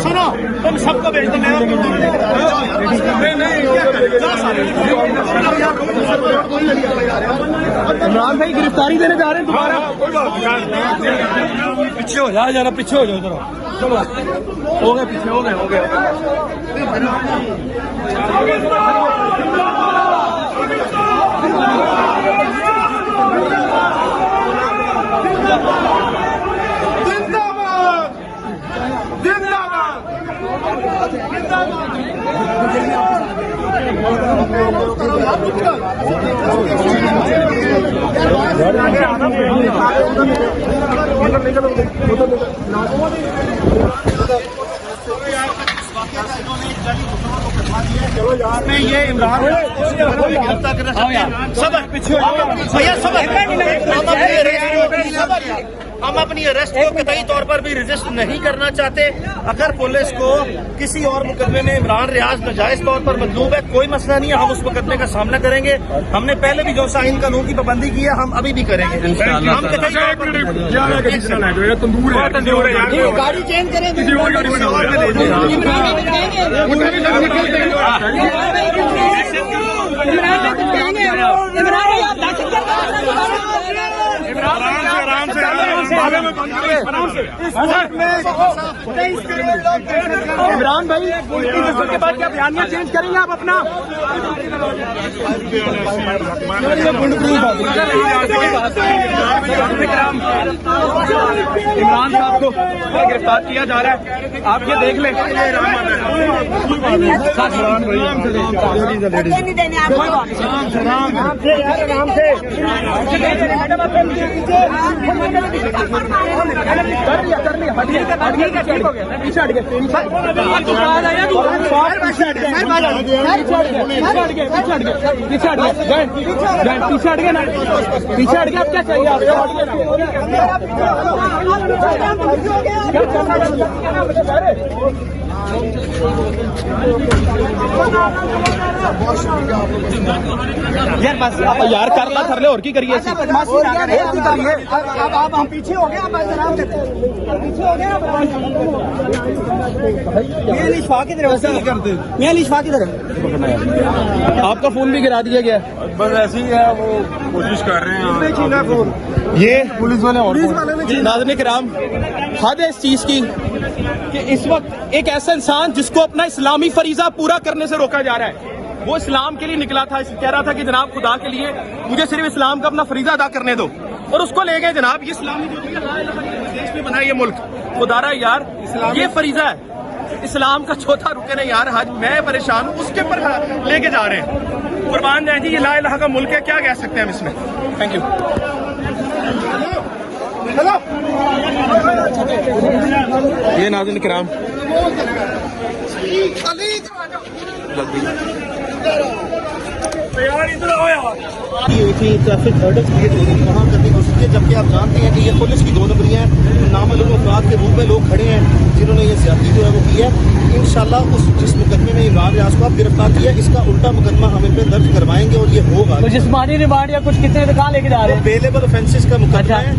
सुनो तुम सबको भेज दो। इमरान भाई गिरफ्तारी देने जा रहे हैं दोबारा। पीछे हो जाओ जरा, पीछे हो जाओ जरा। चलो हो गए, पीछे हो गए, हो गए। में ये इमरान गिरफ्तार करना सब पीछे भैया, सब हम अपनी अरेस्ट को कतई तौर पर भी रेजिस्ट नहीं करना चाहते। अगर पुलिस को किसी और मुकदमे में इमरान रियाज नाजायज तौर पर मतलूब है, कोई मसला नहीं है, हम उस मुकदमे का सामना करेंगे। हमने पहले भी जो आइन कानून की पाबंदी की है, हम अभी भी करेंगे। हम कतई गाड़ी चेंज करें, इमरान भाई के बाद क्या बयानिया चेंज करेंगे आप अपना? इमरान साहब को गिरफ्तार किया जा रहा है, आप ये देख लें। पीछे हट गया, अब क्या चाहिए आपको? यार बस यार कर ला कर ले और की करिए। अब हम पीछे हो गए, आप आराम से पीछे हो गए। लिशफा की तरफ ऐसा करते, मैं लिशफा की तरफ। आपका फोन भी गिरा दिया गया, बस ऐसे ही है, वो कोशिश कर रहे हैं ये पुलिस वाले। नाज़रीन किराम, हद है इस चीज की कि इस वक्त एक ऐसा इंसान जिसको अपना इस्लामी फरीजा पूरा करने से रोका जा रहा है, वो इस्लाम के लिए निकला था, कह रहा था कि जनाब खुदा के लिए मुझे सिर्फ इस्लाम का अपना फरीजा अदा करने दो, और उसको ले गए जनाब। ये इस्लामी देश में बना ये मुल्क, खुदारा यार ये फरीजा है, इस्लाम का चौथा रुकन है यार। आज मैं परेशान हूँ, उसके ऊपर लेके जा रहे हैं। कुर्बान जाए जी, ये ला इलाहा का मुल्क है, क्या कह सकते हैं हम इसमें। Thank you. ये नाज़रीन किराम ट्रैफिक हर्डल क्रिएट हो रही है, वहाँ करने की कोशिश की, जबकि आप जानते हैं कि ये पुलिस की 2 नंबरियाँ हैं। नामालूम अफराद के रूप में लोग खड़े हैं जिन्होंने ये ज्यादती जो है वो की है। इंशाल्लाह उस जिस मुकदमे में इमरान रियाज को आप गिरफ्तार किया, इसका उल्टा मुकदमा हम इन पे दर्ज करवाएंगे और ये होगा। तो जिस्मानी रिमांड या कुछ कितने कहाँ लेके जा रहे हैं? अवेलेबल ऑफेंसेस का मुकदमा है,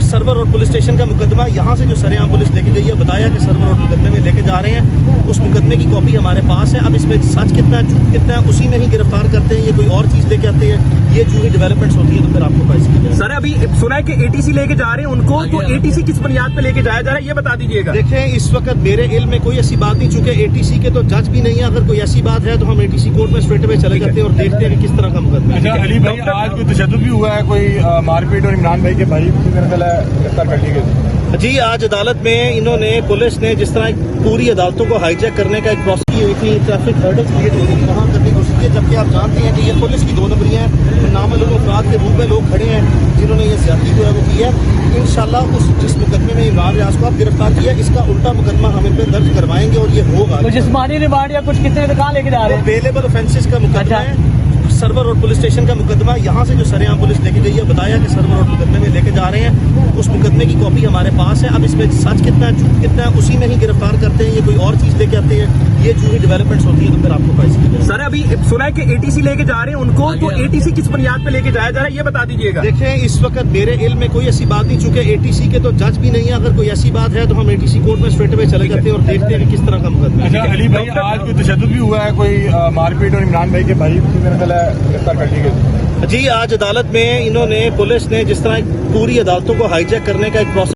सर्वर रोड पुलिस स्टेशन का मुकदमा। यहाँ से जो सरेआम पुलिस लेके गई है, बताया कि सर्वर रोड मुकदमे में लेके जा रहे हैं। उस मुकदमे की कॉपी हमारे पास है। अब इसमें सच कितना है, झूठ कितना है, उसी में ही गिरफ्तार करते हैं, ये कोई और चीज लेके आते हैं, ये जो ही डेवलपमेंट्स होती है तो फिर आपको प्राइस की। सर अभी सुना है कि एटीसी लेके जा रहे हैं उनको, तो एटीसी किस बुनियाद पे लेके जाया जा रहा है ये बता दीजिएगा। देखें, इस वक्त मेरे इल्म में कोई ऐसी बात नहीं, चूंकि एटीसी के तो जज भी नहीं है। अगर कोई ऐसी बात है तो हम एटीसी कोर्ट में स्ट्रेट अवे चले जाते हैं और देखते हैं कि किस तरह का मुकदमा है। अली भाई, आज कोई तशद्दुद भी हुआ है, कोई मारपीट, और इमरान भाई के भाई गिरफ्तार कर ली गई? जी, आज अदालत में इन्होंने, पुलिस ने जिस तरह पूरी अदालतों को हाईजैक करने का एक प्रोसेस की हुई थी, ट्रैफिक हर्डल क्रिएट हो रही है, वहाँ करने की कोशिश की, जबकि आप जानते हैं कि ये पुलिस की 2 नंबरियाँ हैं। नामालूम अफराद के रूप में लोग खड़े हैं जिन्होंने ये ज्यादती जो है वो की है। इंशाल्लाह उस जिस मुकदमे में इमरान रियाज को आप गिरफ्तार किया, इसका उल्टा मुकदमा हम इन पे दर्ज करवाएंगे और ये होगा। तो जिस्मानी रिमांड या कुछ कितने कहाँ लेके जा रहे हैं? अवेलेबल ऑफेंसेस का मुकदमा है, सर्वर रोड पुलिस स्टेशन का मुकदमा यहाँ से जो सरेआम पुलिस लेके गई है, बताया कि सर्वर रोड मुकदमे में लेके जा रहे हैं। उस मुकदमे की कॉपी हमारे पास है। अब इसमें सच कितना है, झूठ कितना है, उसी में ही गिरफ्तार करते हैं, ये कोई और चीज लेके आते हैं, ये जो ही डेवलपमेंट्स होती है तो फिर आपको पैसे। सर अभी सुना है कि एटीसी लेके जा रहे हैं उनको, तो एटीसी किस बुनियाद पे लेके जाया जा रहा है ये बता दीजिएगा। देखें, इस वक्त मेरे इल्म में कोई ऐसी बात नहीं, चूंकि एटीसी के तो जज भी नहीं है। अगर कोई ऐसी बात है तो हम एटीसी कोर्ट में स्ट्रेट अवे चले जाते हैं और देखते हैं कि किस तरह का मुकदमा है। अच्छा अली भाई, आज कोई तशद्दुद भी हुआ है, कोई मारपीट और इमरान भाई के भाई को मेरा ख्याल है गिरफ्तार कर ली गई। जी, आज अदालत में इन्होंने, पुलिस ने जिस तरह पूरी अदालतों को हाईजैक करने का एक प्रोसेस